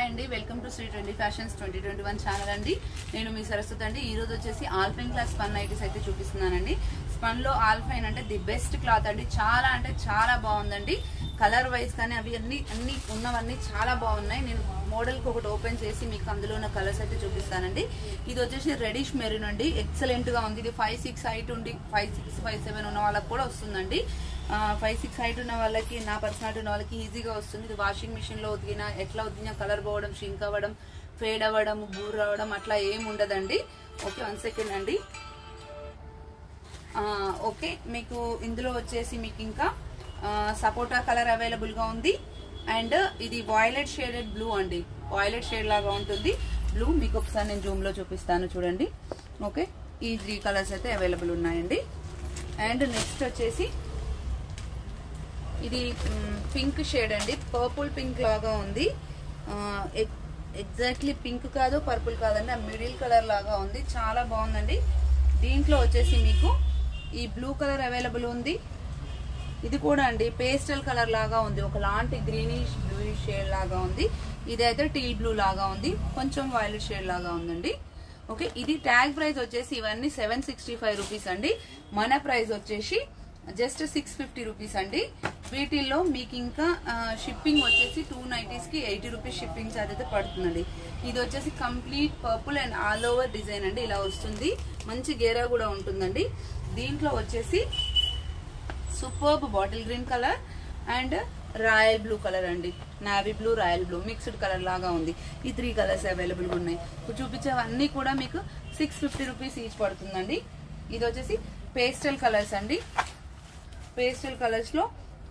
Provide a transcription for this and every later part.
Hi అండి, welcome to Sri trendy fashions 2021 channel అండి. నేను మీ సరస్వతి అండి. ఈ రోజు వచ్చేసి ఆల్ఫైన్ క్లాస్ స్పన్ నైటీస్ అయితే చూపిస్తున్నానండి. స్పన్ లో ఆల్ఫైన్ అంటే ది బెస్ట్ క్లాత్ అండి. చాలా అంటే చాలా బాగుందండి. కలర్ వైజ్ కానీ అవి అన్ని ఉన్నవన్నీ చాలా బాగున్నాయి. నేను మోడల్ కి ఒకటి ఓపెన్ చేసి మీకు అందులో ఉన్న కలర్స్ అయితే చూపిస్తానండి. ఇది వచ్చేసి రెడిష్ మెరూన్ అండి. ఎక్సలెంట్ గా ఉంది. ఇది 5'6" హైట్ ఉండి 5'6", 5'7" ఉన్న వాళ్ళకి కూడా వస్తుందండి. 5'6" హైట్ ఉన్న వాళ్ళకి, నా పర్సనాలిటీ ఉన్న వాళ్ళకి ఈజీగా వస్తుంది. ఇది వాషింగ్ మిషన్ లో ఉతికినా ఎట్లా ఉతికినా కలర్ పోవడం, షింక్ అవ్వడం, ఫేడ్ అవ్వడం, బూర్ రావడం అట్లా ఏం ఉండదండి. ఓకే, 1 సెకండ్ అండి. ఓకే, మీకు ఇందులో వచ్చేసి మీకు ఇంకా సపోటా కలర్ అవైలబుల్ గా ఉంది. అండ్ ఇది వాయిలెట్ షేడెడ్ బ్లూ అండి. వాయిలెట్ షేడ్ లాగా ఉంటుంది బ్లూ. మీకు ఒకసారి నేను జూమ్ లో చూపిస్తాను చూడండి. ఓకే, ఈ 3 కలర్స్ అయితే అవైలబుల్ ఉన్నాయండి. అండ్ నెక్స్ట్ వచ్చేసి ఇది పింక్ షేడ్ అండి. పర్పుల్ పింక్ లాగా ఉంది. ఎగ్జాక్ట్లీ పింక్ కాదు, పర్పుల్ కాదండి, ఆ మిడిల్ కలర్ లాగా ఉంది. చాలా బాగుందండి. దీంట్లో వచ్చేసి మీకు ఈ బ్లూ కలర్ అవైలబుల్ ఉంది. ఇది కూడా అండి పేస్టల్ కలర్ లాగా ఉంది. ఒకలాంటి గ్రీనిష్ బ్లూయిష్ షేడ్ లాగా ఉంది. ఇదైతే టీల్ బ్లూ లాగా ఉంది. కొంచెం వైలెట్ షేడ్ లాగా ఉందండి. ఓకే, ఇది ట్యాగ్ ప్రైస్ వచ్చేసి ఇవన్నీ 765 రూపీస్ అండి. మన ప్రైస్ వచ్చేసి జస్ట్ 650 రూపీస్ అండి. వీటిల్లో మీకు ఇంకా షిప్పింగ్ వచ్చేసి 2 నైటీస్ కి 80 రూపీస్ షిప్పింగ్ ఛార్జ్ అయితే పడుతుందండి. ఇది వచ్చేసి complete purple and all over design అండి. ఇలా వస్తుంది. మంచి గేరా కూడా ఉంటుందండి. దీంట్లో వచ్చేసి superb bottle green colour and royal blue colour అండి. Navy blue, royal blue mixed colour లాగా ఉంది. ఈ 3 కలర్స్ అవైలబుల్ గా ఉన్నాయి. చూపించేవన్నీ కూడా మీకు 650 రూపీస్ ఈచ్ పడుతుందండి. ఇది వచ్చేసి పేస్టల్ కలర్స్ అండి. పేస్టల్ కలర్స్ లో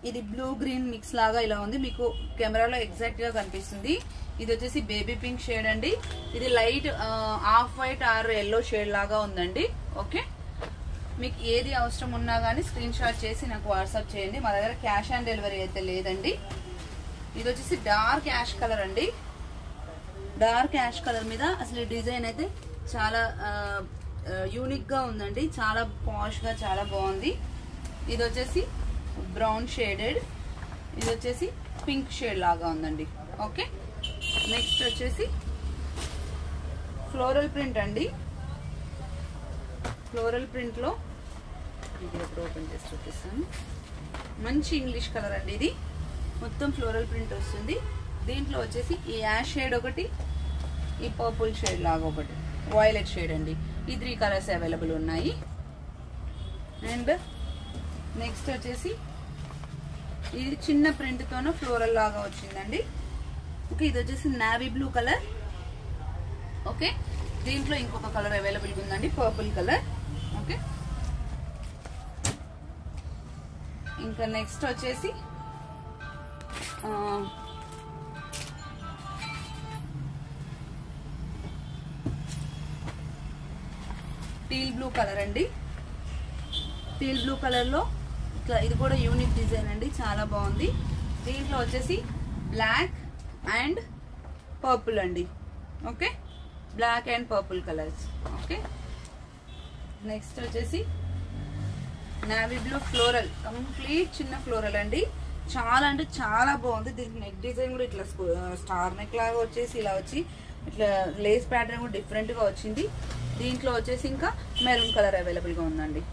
ఇది బ్లూ గ్రీన్ మిక్స్ లాగా ఇలా ఉంది. మీకు కెమెరాలో ఎగ్జాక్ట్ గా కనిపిస్తుంది. ఇది వచ్చేసి బేబీ పింక్ షేడ్ అండి. ఇది light off white or yellow shade లాగా ఉందండి. ఓకే, మీకు ఏది అవసరం ఉన్నా కానీ స్క్రీన్ షాట్ చేసి నాకు వాట్సాప్ చేయండి. మా దగ్గర క్యాష్ ఆన్ డెలివరీ అయితే లేదండి. ఇది వచ్చేసి డార్క్ యాష్ కలర్ అండి. డార్క్ యాష్ కలర్ మీద అసలు ఈ డిజైన్ అయితే చాలా యూనిక్ గా ఉందండి. చాలా పాష్ గా చాలా బాగుంది. ఇది వచ్చేసి బ్రౌన్ షేడెడ్. ఇది వచ్చేసి పింక్ షేడ్ లాగా ఉందండి. ఓకే, నెక్స్ట్ వచ్చేసి ఫ్లోరల్ ప్రింట్ అండి. ఫ్లోరల్ ప్రింట్ లో ఇది ఎప్పుడు ఓపెన్ చేసి చూపిస్తాను. మంచి ఇంగ్లీష్ కలర్ అండి. ఇది మొత్తం ఫ్లోరల్ ప్రింట్ వస్తుంది. దీంట్లో వచ్చేసి ఈ యాష్ షేడ్ ఒకటి, ఈ పర్పుల్ షేడ్ లాగా ఒకటి, వాయిలెట్ షేడ్ అండి. ఈ 3 కలర్స్ అవైలబుల్ ఉన్నాయి. అండ్ నెక్స్ట్ వచ్చేసి ఇది చిన్న ప్రింట్ తోన ఫ్లోరల్ లాగా వచ్చిందండి. ఓకే, ఇది వచ్చేసి నావీ బ్లూ కలర్. ఓకే, దీంట్లో ఇంకొక కలర్ అవైలబుల్ ఉందండి, పర్పుల్ కలర్. ఓకే, ఇంకా నెక్స్ట్ వచ్చేసి టీల్ బ్లూ కలర్ అండి. టీల్ బ్లూ కలర్ లో ఇట్లా ఇది కూడా యూనిక్ డిజైన్ అండి. చాలా బాగుంది. దీంట్లో వచ్చేసి బ్లాక్ అండ్ పర్పుల్ అండి. Okay, black and purple colours. Okay, next వచ్చేసి నావీ బ్లూ ఫ్లోరల్, కంప్లీట్ చిన్న ఫ్లోరల్ అండి. చాలా అంటే చాలా బాగుంది. దీనికి నెక్ డిజైన్ కూడా ఇట్లా స్టార్ నెక్ లాగా వచ్చేసి ఇలా వచ్చి ఇట్లా లేస్ ప్యాటర్న్ కూడా డిఫరెంట్ గా వచ్చింది. దీంట్లో వచ్చేసి ఇంకా మెరూన్ కలర్ అవైలబుల్ గా ఉందండి.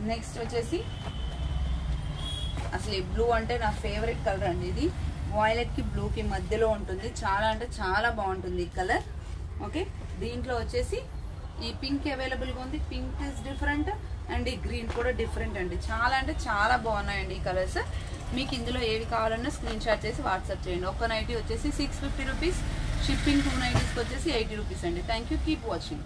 నెక్స్ట్ వచ్చేసి అసలు ఈ బ్లూ అంటే నా ఫేవరెట్ కలర్ అండి. ఇది వాయిలెట్ కి బ్లూ కి మధ్యలో ఉంటుంది. చాలా అంటే చాలా బాగుంటుంది ఈ కలర్. ఓకే, దీంట్లో వచ్చేసి ఈ పింక్ అవైలబుల్ గా ఉంది. పింక్ ఇస్ డిఫరెంట్ అండ్ ఈ గ్రీన్ కూడా డిఫరెంట్ అండి. చాలా అంటే చాలా బాగున్నాయండి ఈ కలర్స్. మీకు ఇందులో ఏవి కావాలన్నా స్క్రీన్ షాట్ చేసి వాట్సాప్ చేయండి. ఒక నైటీ వచ్చేసి 650 రూపీస్, షిప్పింగ్ 2 నైటీస్కి వచ్చేసి 80 రూపీస్ అండి. Thank you, keep watching.